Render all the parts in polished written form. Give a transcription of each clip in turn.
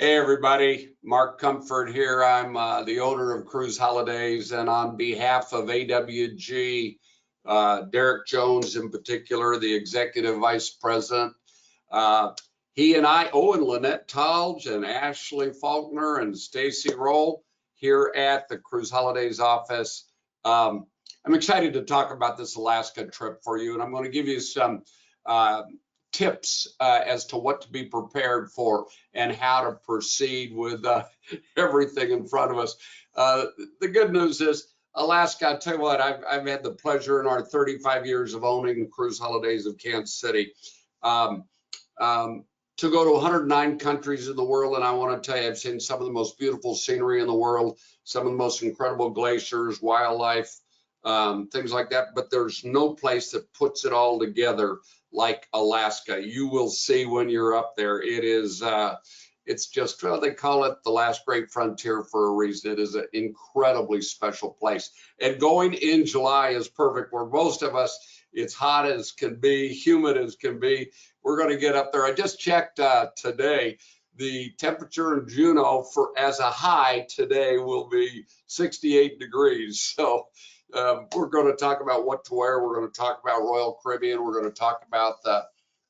Hey everybody, Mark Comfort here. I'm the owner of Cruise Holidays, and on behalf of AWG, Dereck Jones in particular, the executive vice president, he and I, and Lynette Talge and Ashley Faulkner and Stacy Roll here at the Cruise Holidays office. I'm excited to talk about this Alaska trip for you, and I'm going to give you some tips as to what to be prepared for and how to proceed with everything in front of us. The good news is Alaska, I'll tell you what, I've had the pleasure in our 35 years of owning Cruise Holidays of Kansas City to go to 109 countries in the world. And I want to tell you, I've seen some of the most beautiful scenery in the world, some of the most incredible glaciers, wildlife, things like that. But there's no place that puts it all together like Alaska. You will see when you're up there. It is, it's just, well, they call it the last great frontier for a reason. It is an incredibly special place. And going in July is perfect. Where most of us, it's hot as can be, humid as can be. We're going to get up there. I just checked today. The temperature in Juneau as a high today will be 68 degrees. So we're going to talk about what to wear. We're going to talk about Royal Caribbean. We're going to talk about the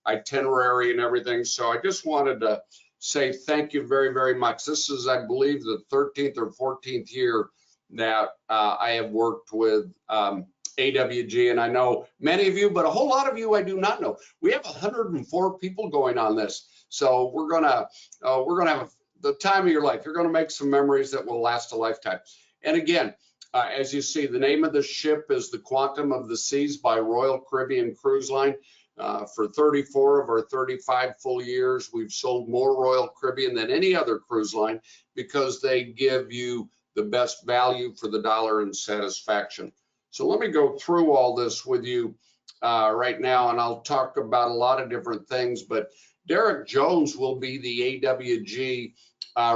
itinerary and everything. So I just wanted to say thank you very, very much. This is, I believe, the 13th or 14th year that I have worked with AWG, and I know many of you, but a whole lot of you I do not know. We have 104 people going on this, so we're gonna have the time of your life. You're gonna make some memories that will last a lifetime. And again, as you see, the name of the ship is the Quantum of the Seas by Royal Caribbean Cruise Line. For 34 of our 35 full years, we've sold more Royal Caribbean than any other cruise line because they give you the best value for the dollar and satisfaction. So let me go through all this with you right now, and I'll talk about a lot of different things, but Dereck Jones will be the AWG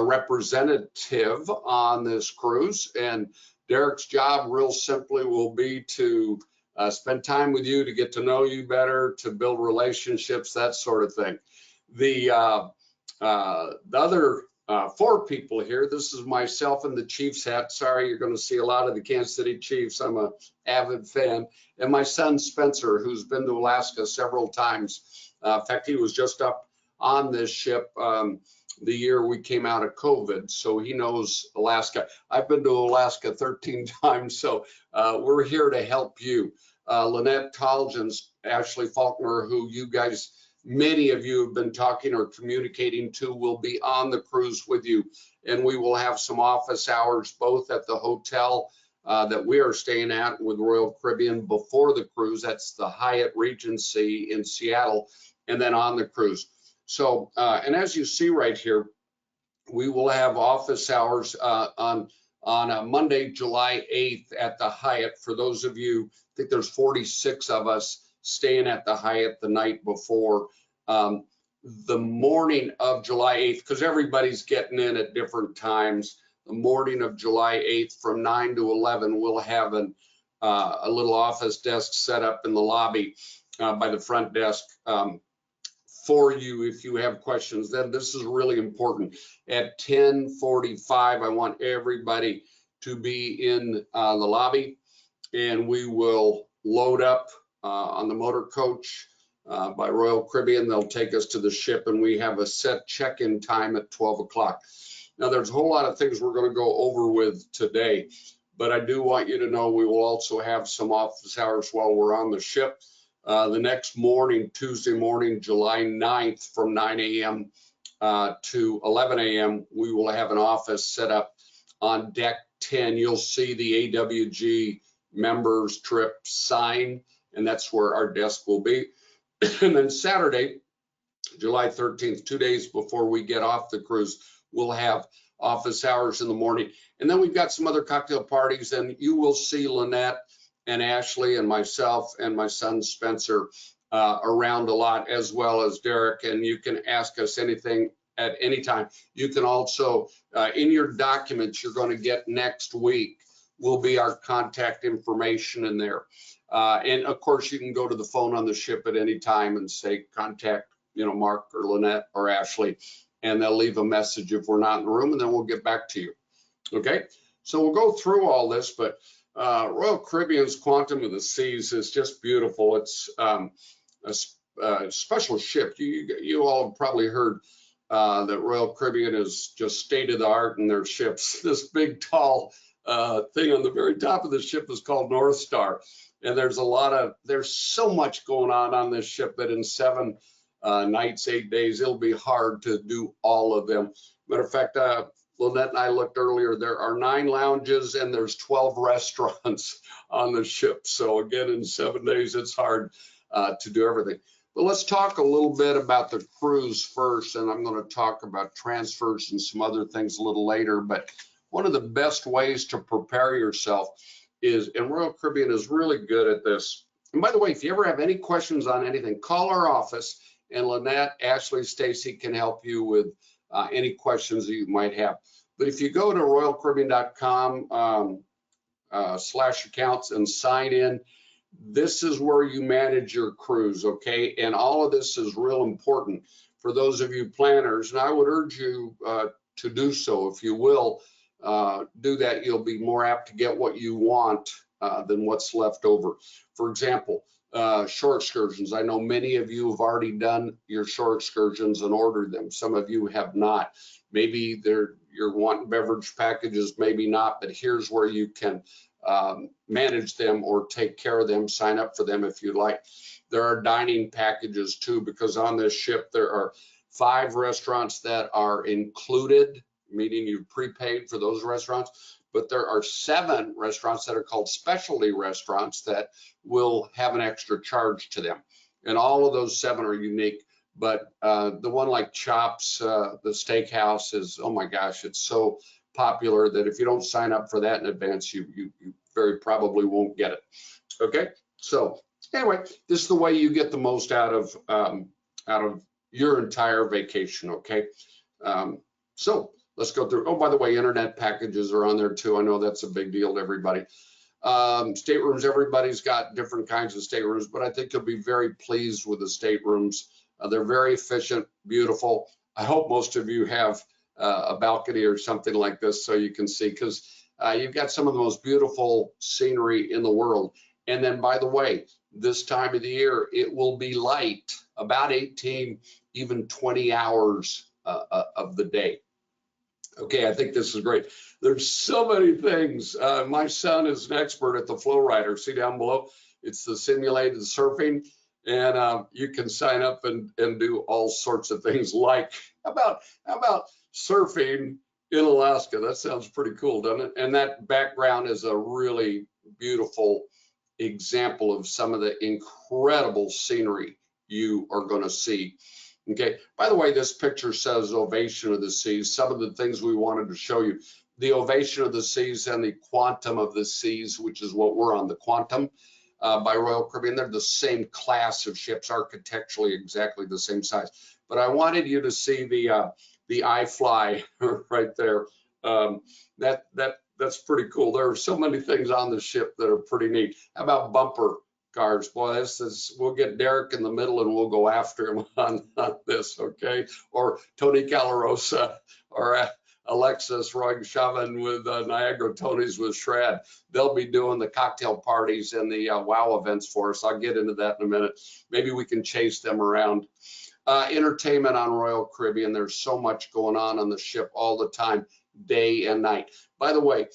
representative on this cruise, and Dereck's job real simply will be to spend time with you, to get to know you better, to build relationships, that sort of thing. The other 4 people here, this is myself in the Chiefs hat. Sorry, you're going to see a lot of the Kansas City Chiefs. I'm an avid fan. And my son Spencer, who's been to Alaska several times. In fact, he was just up on this ship the year we came out of COVID, so he knows Alaska. I've been to Alaska 13 times, so we're here to help you. Lynette Talge and Ashley Faulkner, who you guys, many of you have been talking or communicating to, will be on the cruise with you, and we will have some office hours both at the hotel that we are staying at with Royal Caribbean before the cruise. That's the Hyatt Regency in Seattle, and then on the cruise. So, and as you see right here, we will have office hours on Monday, July 8th at the Hyatt. For those of you, I think there's 46 of us staying at the Hyatt the night before. The morning of July 8th, because everybody's getting in at different times, the morning of July 8th from 9 to 11, we'll have a little office desk set up in the lobby by the front desk for you if you have questions. Then this is really important. At 10:45, I want everybody to be in the lobby, and we will load up on the motor coach by Royal Caribbean. They'll take us to the ship, and we have a set check-in time at 12 o'clock. Now, there's a whole lot of things we're going to go over with today, but I do want you to know we will also have some office hours while we're on the ship. The next morning, Tuesday morning, July 9th, from 9 a.m. To 11 a.m., we will have an office set up on deck 10. You'll see the AWG members trip sign, and that's where our desk will be. And then Saturday, July 13th, 2 days before we get off the cruise, we'll have office hours in the morning. And then we've got some other cocktail parties, and you will see Lynette and Ashley and myself and my son Spencer around a lot, as well as Dereck, and you can ask us anything at any time. You can also, in your documents you're going to get next week, will be our contact information in there. And of course, you can go to the phone on the ship at any time and say, contact, Mark or Lynette or Ashley, and they'll leave a message if we're not in the room, and then we'll get back to you. Okay, so we'll go through all this, but Royal Caribbean's Quantum of the Seas is just beautiful. It's a special ship. You all have probably heard that Royal Caribbean is just state of the art in their ships. This big, tall thing on the very top of the ship is called North Star. And there's so much going on this ship that in 7 nights, 8 days, it'll be hard to do all of them. Matter of fact, Lynette and I looked earlier, there are 9 lounges and there's 12 restaurants on the ship. So again, in 7 days, it's hard to do everything. But let's talk a little bit about the cruise first, and I'm going to talk about transfers and some other things a little later. But one of the best ways to prepare yourself is, and Royal Caribbean is really good at this. And by the way, if you ever have any questions on anything, call our office, and Lynette, Ashley, Stacy can help you with any questions that you might have. But if you go to royalcaribbean.com /accounts and sign in, this is where you manage your cruise, okay? And all of this is real important for those of you planners, and I would urge you to do so. If you will do that, you'll be more apt to get what you want than what's left over. For example, shore excursions. I know many of you have already done your shore excursions and ordered them. Some of you have not. Maybe you're wanting beverage packages, maybe not, but here's where you can manage them or take care of them, sign up for them if you like. There are dining packages too, because on this ship there are 5 restaurants that are included, meaning you've prepaid for those restaurants, but there are 7 restaurants that are called specialty restaurants that will have an extra charge to them. And all of those 7 are unique, but the one like Chops, the steakhouse is, oh my gosh, it's so popular that if you don't sign up for that in advance, you very probably won't get it. Okay, so anyway, this is the way you get the most out of your entire vacation. Okay, so let's go through. Oh, by the way, internet packages are on there too. I know that's a big deal to everybody. Staterooms, everybody's got different kinds of staterooms, but I think you'll be very pleased with the staterooms. They're very efficient, beautiful. I hope most of you have a balcony or something like this so you can see, because you've got some of the most beautiful scenery in the world. And then, by the way, this time of the year, it will be light, about 18, even 20 hours of the day. Okay, I think this is great. There's so many things. My son is an expert at the Flow Rider. See down below? It's the simulated surfing. And you can sign up and do all sorts of things like, how about surfing in Alaska? That sounds pretty cool, doesn't it? And that background is a really beautiful example of some of the incredible scenery you are going to see. Okay, by the way, this picture says Ovation of the Seas. Some of the things we wanted to show you: the Ovation of the Seas and the Quantum of the Seas, which is what we're on, the Quantum by Royal Caribbean. They're the same class of ships, architecturally exactly the same size. But I wanted you to see the iFly right there. That's pretty cool. There are so many things on the ship that are pretty neat. How about bumper cars? Boy, we'll get Dereck in the middle and we'll go after him on this, okay? Or Tony Calarosa or Alexis Roig-Chauvin with Niagara Tony's with Shred. They'll be doing the cocktail parties and the WOW events for us. I'll get into that in a minute. Maybe we can chase them around. Entertainment on Royal Caribbean. There's so much going on the ship all the time, day and night. By the way,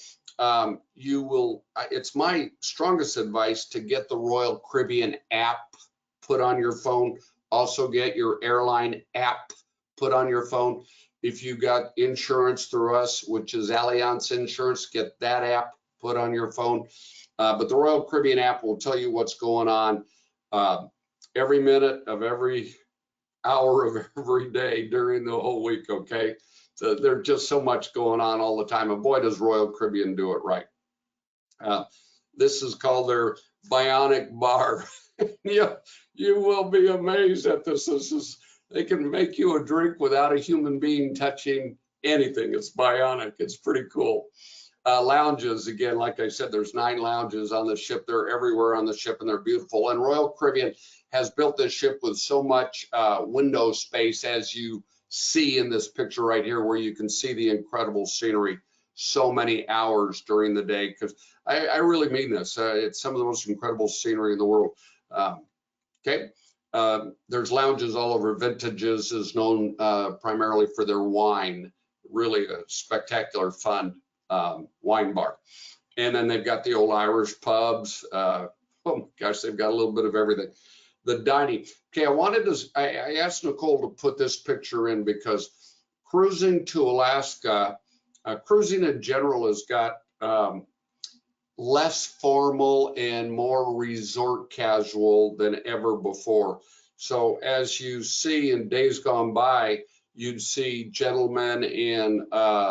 it's my strongest advice to get the Royal Caribbean app put on your phone. Also get your airline app put on your phone. If you got insurance through us, which is Allianz Insurance, get that app put on your phone. But the Royal Caribbean app will tell you what's going on every minute of every hour of every day during the whole week, okay? So there's just so much going on all the time, and boy, does Royal Caribbean do it right. This is called their Bionic Bar. You will be amazed at this. They can make you a drink without a human being touching anything. It's bionic. It's pretty cool. Lounges, again, like I said, there's 9 lounges on the ship. They're everywhere on the ship, and they're beautiful. And Royal Caribbean has built this ship with so much window space as you see in this picture right here, where you can see the incredible scenery so many hours during the day, because I really mean this. It's some of the most incredible scenery in the world. Okay. There's lounges all over. Vintages is known primarily for their wine. Really a spectacular, fun wine bar. And then they've got the old Irish pubs. Oh my gosh, they've got a little bit of everything. The dining. Okay, I asked Nicole to put this picture in because cruising to Alaska, cruising in general has got less formal and more resort casual than ever before. So as you see in days gone by, you'd see gentlemen in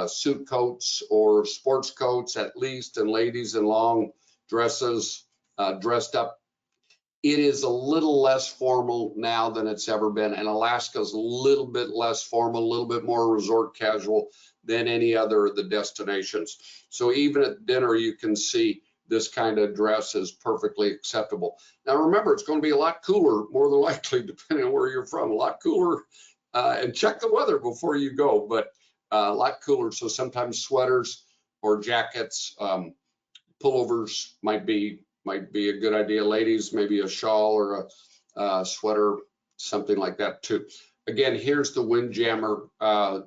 suit coats or sports coats at least, and ladies in long dresses, dressed up. It is a little less formal now than it's ever been, and Alaska's a little bit less formal, a little bit more resort casual than any other of the destinations. So even at dinner, you can see this kind of dress is perfectly acceptable. Now remember, it's going to be a lot cooler, more than likely, depending on where you're from, a lot cooler. And check the weather before you go, but a lot cooler. So sometimes sweaters or jackets, pullovers might be a good idea. Ladies, maybe a shawl or a sweater, something like that too. Again, here's the Windjammer.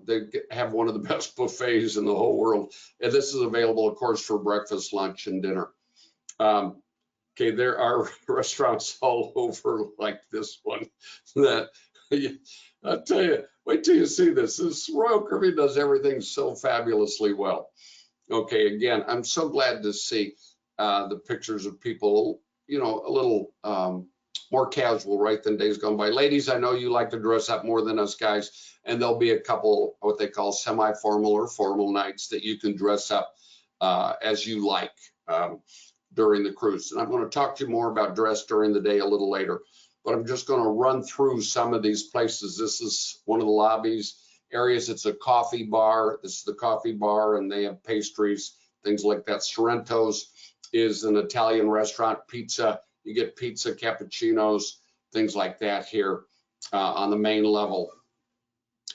They have one of the best buffets in the whole world. And this is available, of course, for breakfast, lunch, and dinner. Okay, there are restaurants all over like this one that I'll tell you, wait till you see this. This Royal Caribbean does everything so fabulously well. Okay, again, I'm so glad to see the pictures of people, you know, a little more casual, right, than days gone by. Ladies, I know you like to dress up more than us guys, and there'll be a couple what they call semi-formal or formal nights that you can dress up as you like during the cruise. And I'm going to talk to you more about dress during the day a little later, but I'm just going to run through some of these places. This is one of the lobbies areas. It's a coffee bar. This is the coffee bar, and they have pastries, things like that. Sorrento's is an Italian restaurant. Pizza, you get pizza, cappuccinos, things like that here on the main level.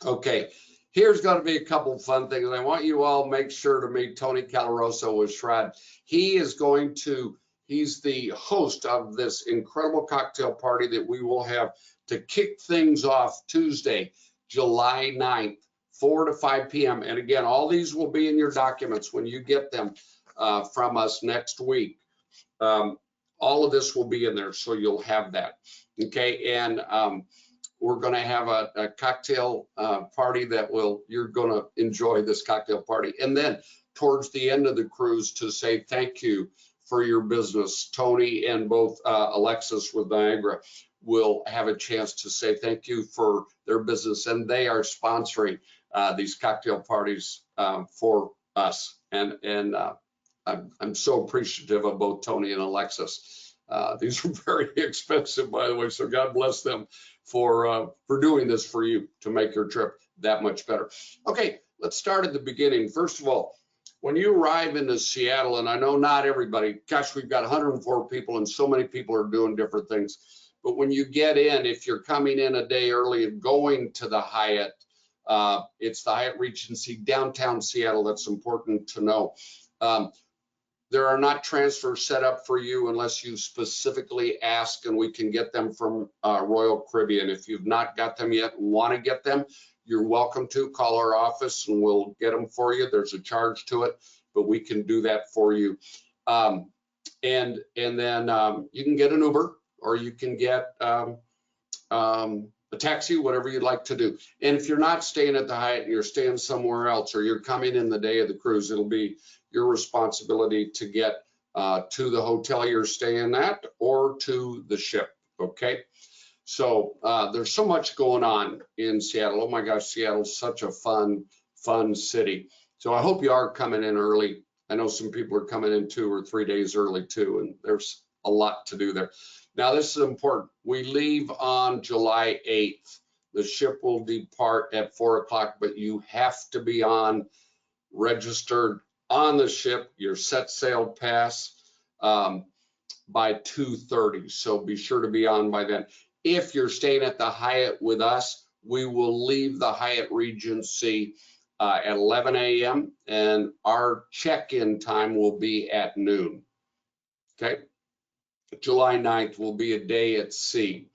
Okay, here's going to be a couple fun things. I want you all make sure to meet Tony Calaroso with Shred. He's the host of this incredible cocktail party that we will have to kick things off Tuesday, July 9th, 4 to 5 p.m. And again, all these will be in your documents when you get them from us next week. All of this will be in there, so you'll have that. Okay, and we're going to have a cocktail party that you're going to enjoy this cocktail party. And then towards the end of the cruise, to say thank you for your business, Tony and both Alexis with Niagara will have a chance to say thank you for their business, and they are sponsoring these cocktail parties for us. And I'm so appreciative of both Tony and Alexis. These are very expensive, by the way, so God bless them for doing this for you to make your trip that much better. Okay, let's start at the beginning. First of all, when you arrive into Seattle, and I know not everybody, gosh, we've got 104 people and so many people are doing different things. But when you get in, if you're coming in a day early and going to the Hyatt, it's the Hyatt Regency downtown Seattle. That's important to know. There are not transfers set up for you unless you specifically ask, and we can get them from Royal Caribbean. If you've not got them yet and want to get them, you're welcome to call our office and we'll get them for you. There's a charge to it, but we can do that for you. And then you can get an Uber, or you can get a taxi, whatever you'd like to do. And if you're not staying at the Hyatt and you're staying somewhere else, or you're coming in the day of the cruise, it'll be your responsibility to get to the hotel you're staying at or to the ship, okay? So there's so much going on in Seattle. Oh my gosh, Seattle's such a fun city. So I hope you are coming in early. I know some people are coming in 2 or 3 days early too, and there's a lot to do there. Now this is important. We leave on July 8th. The ship will depart at 4 o'clock, but you have to be registered on the ship, your set sail pass by 2:30. So be sure to be on by then. If you're staying at the Hyatt with us, We will leave the Hyatt Regency at 11 a.m. and our check-in time will be at noon. Okay. July 9th will be a day at sea.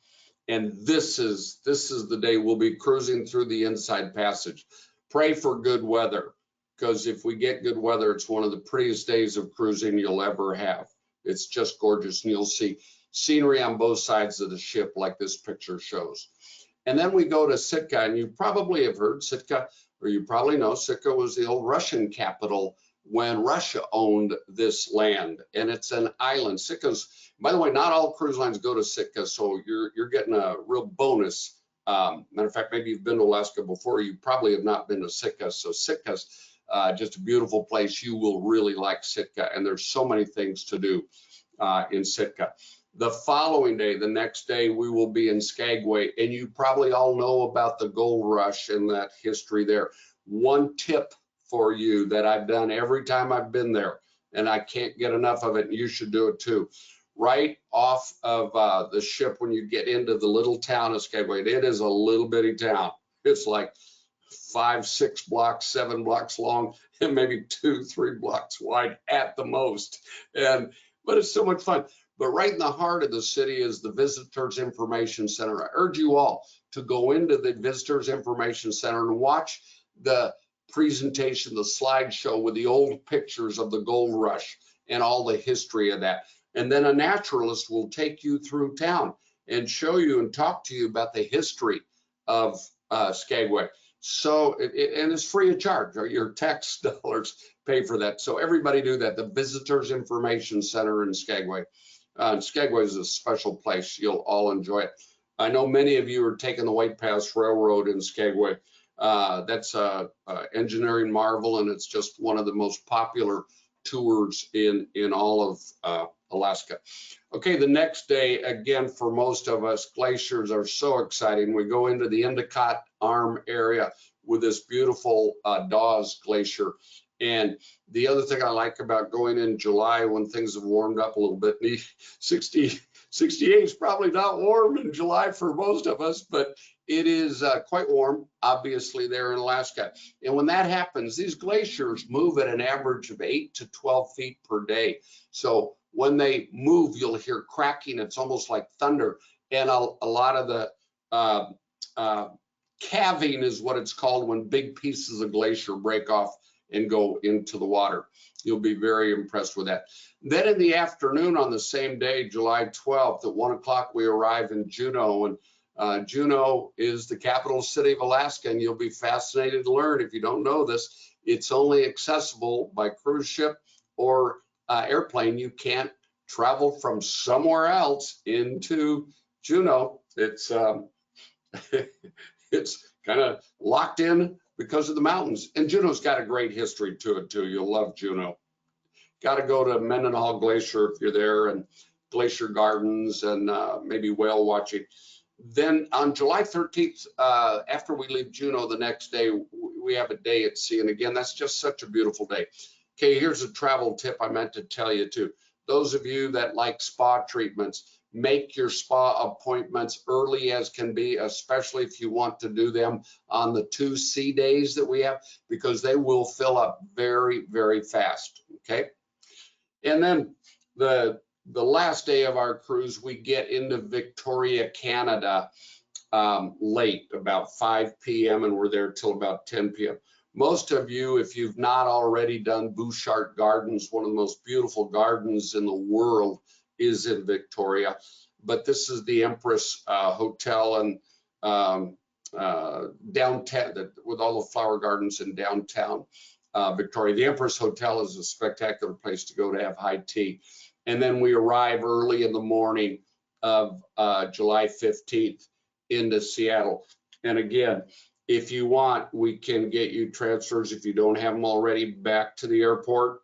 And this is the day we'll be cruising through the Inside Passage. Pray for good weather, because if we get good weather, it's one of the prettiest days of cruising you'll ever have. It's just gorgeous, and you'll see scenery on both sides of the ship like this picture shows. And then we go to Sitka, and you probably have heard Sitka, or you probably know Sitka was the old Russian capital when Russia owned this land, and it's an island. Sitka's, by the way, not all cruise lines go to Sitka, so you're getting a real bonus. Matter of fact, maybe you've been to Alaska before. You probably have not been to Sitka, so Sitka's just a beautiful place. You will really like Sitka, and there's so many things to do in Sitka. The following day, the next day, we will be in Skagway, and you probably all know about the gold rush and that history there. One tip for you that I've done every time I've been there, and I can't get enough of it, and you should do it too. Right off of the ship, when you get into the little town of Skagway, it is a little bitty town. It's like 5, 6 blocks, 7 blocks long, and maybe 2, 3 blocks wide at the most. But it's so much fun. But right in the heart of the city is the Visitors Information Center. I urge you all to go into the Visitors Information Center and watch the presentation, the slideshow with the old pictures of the gold rush and all the history of that. And then a naturalist will take you through town and show you and talk to you about the history of Skagway. So, and it's free of charge. Your tax dollars pay for that. So everybody do that. The Visitors Information Center in Skagway. Skagway is a special place. You'll all enjoy it. I know many of you are taking the White Pass Railroad in Skagway. That's a engineering marvel, and it's just one of the most popular tours in all of Alaska. Okay, the next day, again, for most of us, glaciers are so exciting. We go into the Endicott Arm area with this beautiful Dawes Glacier. And the other thing I like about going in July when things have warmed up a little bit, 68 is probably not warm in July for most of us, but it is quite warm, obviously, there in Alaska. And when that happens, these glaciers move at an average of 8 to 12 feet per day. So when they move, you'll hear cracking. It's almost like thunder. And a lot of the calving is what it's called when big pieces of glacier break off and go into the water. You'll be very impressed with that. Then in the afternoon on the same day, July 12th at 1 o'clock, we arrive in Juneau. And Juneau is the capital city of Alaska, and you'll be fascinated to learn, if you don't know this, it's only accessible by cruise ship or airplane. You can't travel from somewhere else into Juneau. It's it's kind of locked in because of the mountains. And Juneau's got a great history to it too. You'll love Juneau. Got to go to Mendenhall Glacier if you're there, and Glacier Gardens, and maybe whale watching. Then on July 13th, after we leave Juneau the next day, we have a day at sea. And again, that's just such a beautiful day. Okay, here's a travel tip I meant to tell you too. Those of you that like spa treatments, make your spa appointments early as can be, especially if you want to do them on the 2 sea days that we have, because they will fill up very, very fast, okay? And then the last day of our cruise, we get into Victoria, Canada late, about 5 p.m., and we're there till about 10 p.m. Most of you, if you've not already done Bouchard Gardens, one of the most beautiful gardens in the world is in Victoria, but this is the Empress Hotel and downtown, with all the flower gardens in downtown Victoria. The Empress Hotel is a spectacular place to go to have high tea. And then we arrive early in the morning of July 15th into Seattle. And again, if you want, we can get you transfers, if you don't have them already, back to the airport.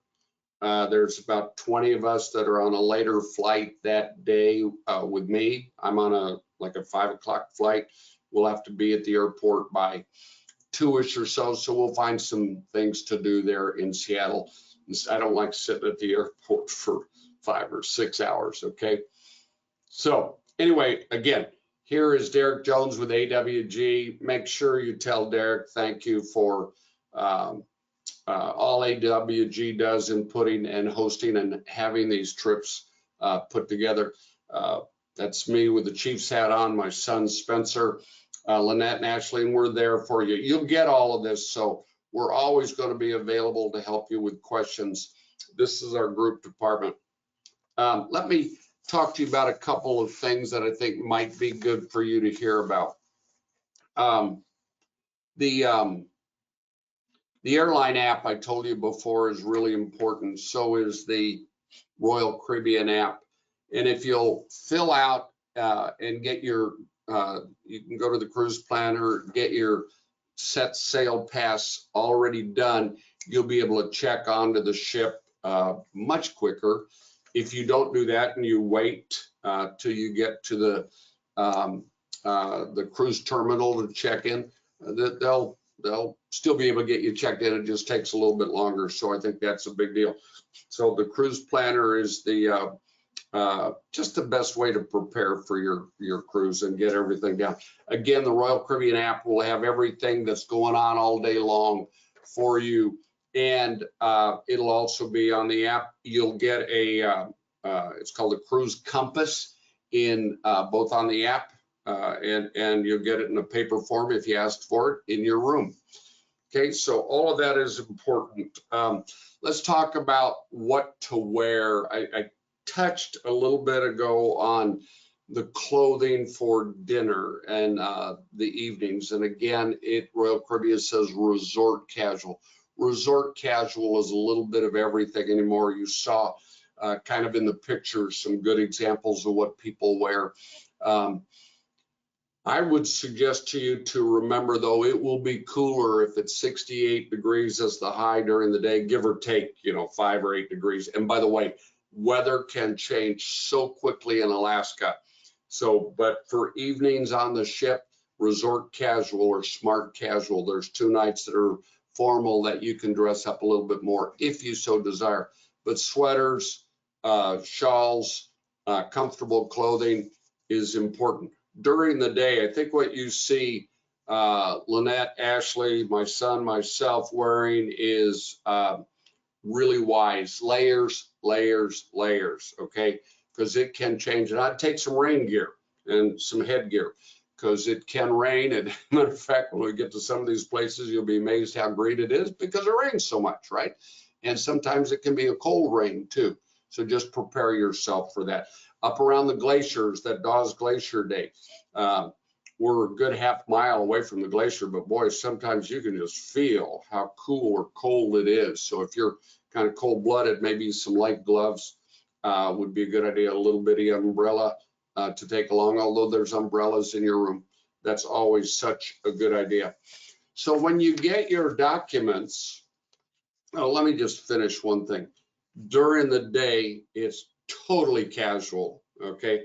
There's about 20 of us that are on a later flight that day with me. I'm on like a 5 o'clock flight. We'll have to be at the airport by 2-ish or so we'll find some things to do there in Seattle. I don't like sitting at the airport for 5 or 6 hours, okay? So anyway, again, Here is Dereck Jones with AWG. Make sure you tell Dereck thank you for all AWG does in putting and hosting and having these trips put together. That's me with the Chiefs hat on, my son Spencer, Lynette and Ashley, and we're there for you. You'll get all of this, so we're always going to be available to help you with questions. This is our group department. Let me talk to you about a couple of things that I think might be good for you to hear about. The airline app I told you before is really important. So is the Royal Caribbean app. And if you'll fill out and get your, you can go to the cruise planner, get your set sail pass already done, you'll be able to check onto the ship much quicker. If you don't do that and you wait till you get to the cruise terminal to check in, they'll still be able to get you checked in. It just takes a little bit longer. So I think that's a big deal. So the cruise planner is the just the best way to prepare for your cruise and get everything down. Again, the Royal Caribbean app will have everything that's going on all day long for you. And it'll also be on the app. You'll get a, it's called a cruise compass in both on the app and you'll get it in a paper form if you ask for it in your room. Okay, so all of that is important. Let's talk about what to wear. I touched a little bit ago on the clothing for dinner and the evenings. And again, Royal Caribbean says resort casual. Resort casual is a little bit of everything anymore. You saw kind of in the picture some good examples of what people wear. I would suggest to you to remember, though, it will be cooler if it's 68 degrees as the high during the day, give or take, 5 or 8 degrees. And by the way, weather can change so quickly in Alaska. So, but for evenings on the ship, resort casual or smart casual, there's 2 nights that are formal that you can dress up a little bit more if you so desire. But sweaters, shawls, comfortable clothing is important. During the day, I think what you see Lynette, Ashley, my son, myself wearing is really wise. Layers, layers, layers, okay? Because it can change. And I'd take some rain gear and some headgear because it can rain. And matter of fact, when we get to some of these places, you'll be amazed how great it is because it rains so much, right? And sometimes it can be a cold rain too. So just prepare yourself for that. Up around the glaciers, that Dawes Glacier Day, we're a good half mile away from the glacier, but boy, sometimes you can just feel how cool or cold it is. So if you're kind of cold-blooded, maybe some light gloves would be a good idea, a little bitty umbrella to take along, although there's umbrellas in your room. That's always such a good idea. So when you get your documents, let me just finish one thing. During the day, it's totally casual, okay?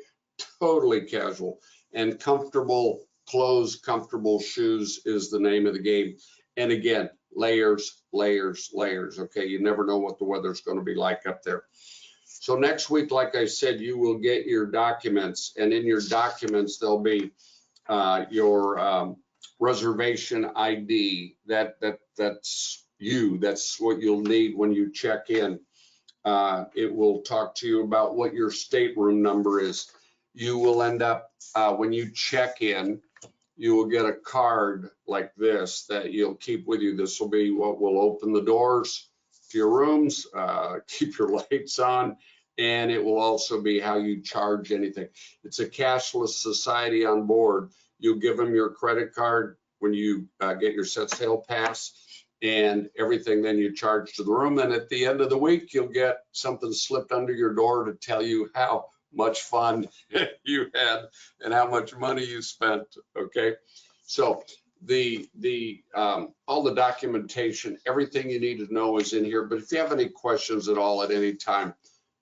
Totally casual. And comfortable clothes, comfortable shoes is the name of the game. And again, layers, layers, layers, okay? You never know what the weather's going to be like up there. So next week, like I said, you will get your documents, and in your documents, there'll be your reservation ID. That's you. That's what you'll need when you check in. It will talk to you about what your stateroom number is. You will end up, when you check in, you will get a card like this that you'll keep with you. This will be what will open the doors to your rooms, keep your lights on, and it will also be how you charge anything. It's a cashless society on board. You'll give them your credit card when you get your set sail pass and everything, then you charge to the room. And at the end of the week, you'll get something slipped under your door to tell you how much fun you had and how much money you spent, okay? So all the documentation, everything you need to know is in here. But if you have any questions at all at any time,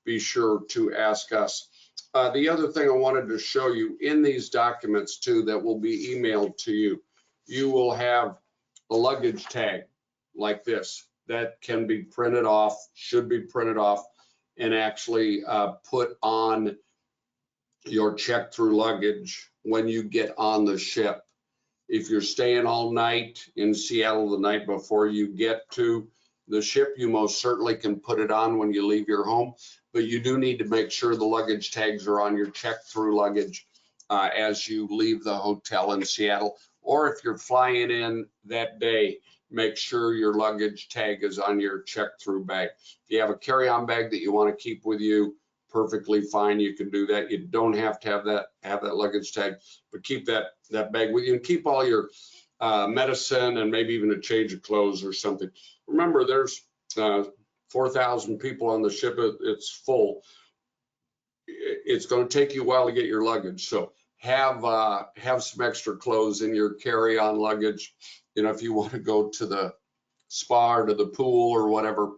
be sure to ask us. The other thing I wanted to show you in these documents too that will be emailed to you, you will have a luggage tag like this that can be printed off, should be printed off, and actually put on your check through luggage when you get on the ship. If you're staying all night in Seattle the night before you get to the ship, you most certainly can put it on when you leave your home, but you do need to make sure the luggage tags are on your check through luggage as you leave the hotel in Seattle. Or if you're flying in that day, make sure your luggage tag is on your check through bag. If you have a carry-on bag that you want to keep with you, perfectly fine, you can do that. You don't have to have that luggage tag, but keep that bag with you, and keep all your medicine and maybe even a change of clothes or something. Remember, there's 4,000 people on the ship. It's full. It's going to take you a while to get your luggage, so have some extra clothes in your carry-on luggage. You know, if you want to go to the spa or to the pool or whatever,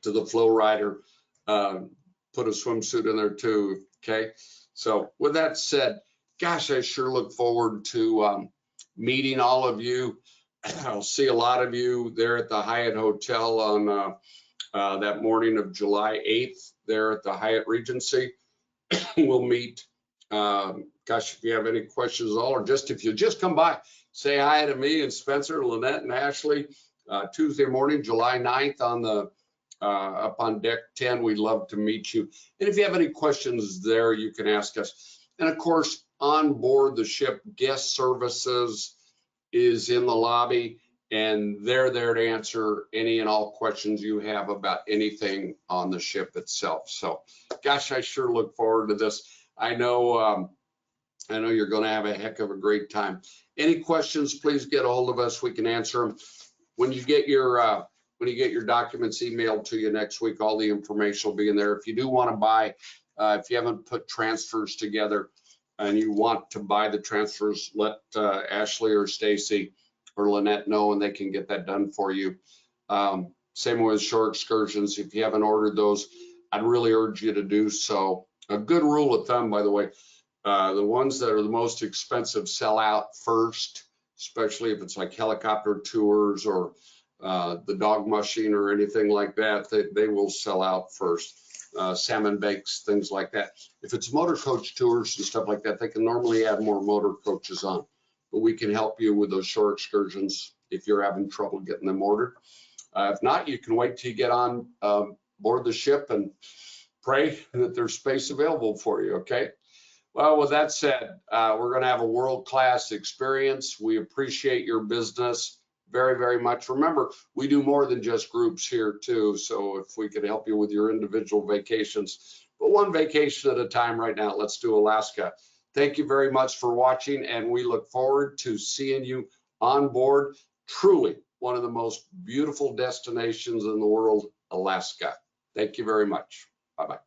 to the flow rider, put a swimsuit in there too. Okay. So with that said, gosh, I sure look forward to meeting all of you. I'll see a lot of you there at the Hyatt Hotel on that morning of July 8th there at the Hyatt Regency. We'll meet. Gosh, if you have any questions at all, or just if you just come by, say hi to me and Spencer, Lynette, and Ashley. Tuesday morning, July 9th on the up on deck 10. We'd love to meet you. And if you have any questions there, you can ask us. And of course, on board the ship, guest services is in the lobby, and they're there to answer any and all questions you have about anything on the ship itself. So, gosh, I sure look forward to this. I know you're going to have a heck of a great time. Any questions, please get a hold of us. We can answer them. When you get your documents emailed to you next week, all the information will be in there. If you do want to buy, if you haven't put transfers together and you want to buy the transfers, let Ashley or Stacy or Lynette know, and they can get that done for you. Same with shore excursions. If you haven't ordered those, I'd really urge you to do so. A good rule of thumb, by the way, the ones that are the most expensive sell out first, especially if it's like helicopter tours or the dog mushing or anything like that. They will sell out first. Salmon bakes, things like that. If it's motor coach tours and stuff like that, they can normally add more motor coaches on, but we can help you with those shore excursions if you're having trouble getting them ordered. If not, you can wait till you get on board the ship and pray that there's space available for you. Okay. Well, with that said, we're going to have a world-class experience. We appreciate your business very, very much. Remember, we do more than just groups here too. So if we could help you with your individual vacations, but one vacation at a time right now, let's do Alaska. Thank you very much for watching, and we look forward to seeing you on board. Truly one of the most beautiful destinations in the world, Alaska. Thank you very much. Bye-bye.